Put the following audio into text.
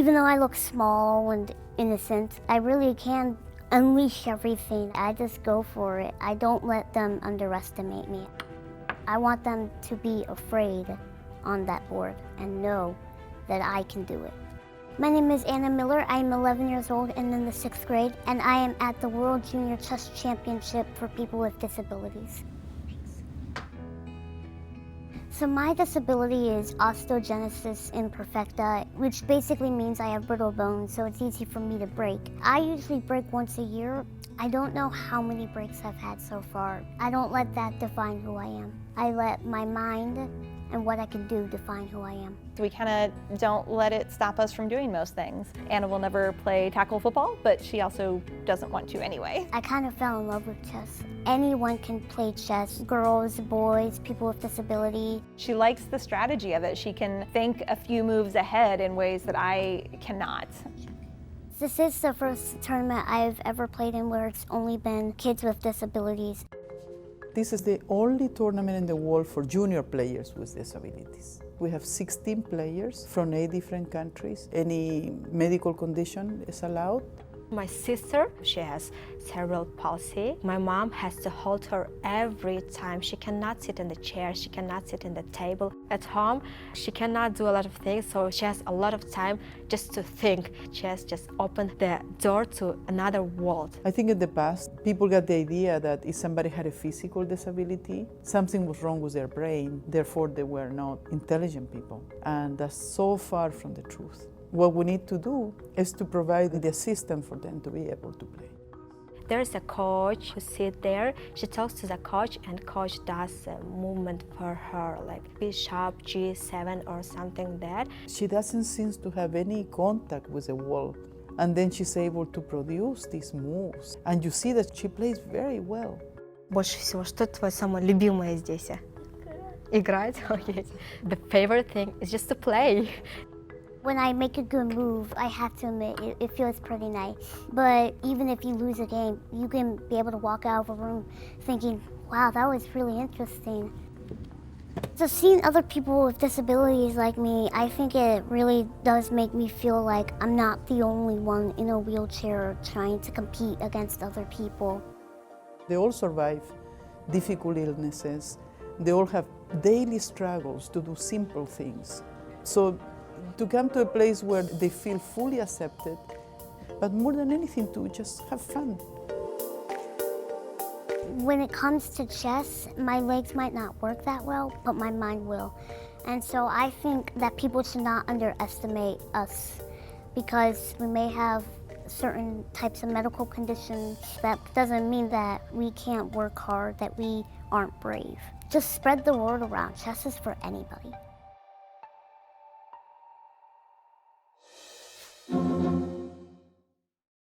Even though I look small and innocent, I really can unleash everything. I just go for it. I don't let them underestimate me. I want them to be afraid on that board and know that I can do it. My name is Anna Miller. I am 11 years old and in the 6th grade, and I am at the World Junior Chess Championship for people with disabilities. So my disability is osteogenesis imperfecta, which basically means I have brittle bones, so it's easy for me to break. I usually break once a year. I don't know how many breaks I've had so far. I don't let that define who I am. I let my mind and what I can do define who I am. We kind of don't let it stop us from doing most things. Anna will never play tackle football, but she also doesn't want to anyway. I kind of fell in love with chess. Anyone can play chess, girls, boys, people with disability. She likes the strategy of it. She can think a few moves ahead in ways that I cannot. This is the first tournament I've ever played in where it's only been kids with disabilities. This is the only tournament in the world for junior players with disabilities. We have 16 players from 8 different countries. Any medical condition is allowed. My sister, she has cerebral palsy. My mom has to hold her every time. She cannot sit in the chair, she cannot sit in the table. At home, she cannot do a lot of things, so she has a lot of time just to think. She has just opened the door to another world. I think in the past, people got the idea that if somebody had a physical disability, something was wrong with their brain, therefore they were not intelligent people. And that's so far from the truth. What we need to do is to provide the assistance for them to be able to play. There's a coach who sits there. She talks to the coach, and coach does a movement for her, like bishop, G7 or something that. She doesn't seem to have any contact with the wall. And then she's able to produce these moves. And you see that she plays very well. Больше всего, что твое самое любимое здесь? Играть? Okay. The favorite thing is just to play. When I make a good move, I have to admit, it feels pretty nice. But even if you lose a game, you can be able to walk out of a room thinking, wow, that was really interesting. So seeing other people with disabilities like me, I think it really does make me feel like I'm not the only one in a wheelchair trying to compete against other people. They all survive difficult illnesses. They all have daily struggles to do simple things. So to come to a place where they feel fully accepted, but more than anything to just have fun. When it comes to chess, my legs might not work that well, but my mind will. And so I think that people should not underestimate us because we may have certain types of medical conditions. That doesn't mean that we can't work hard, that we aren't brave. Just spread the word around. Chess is for anybody.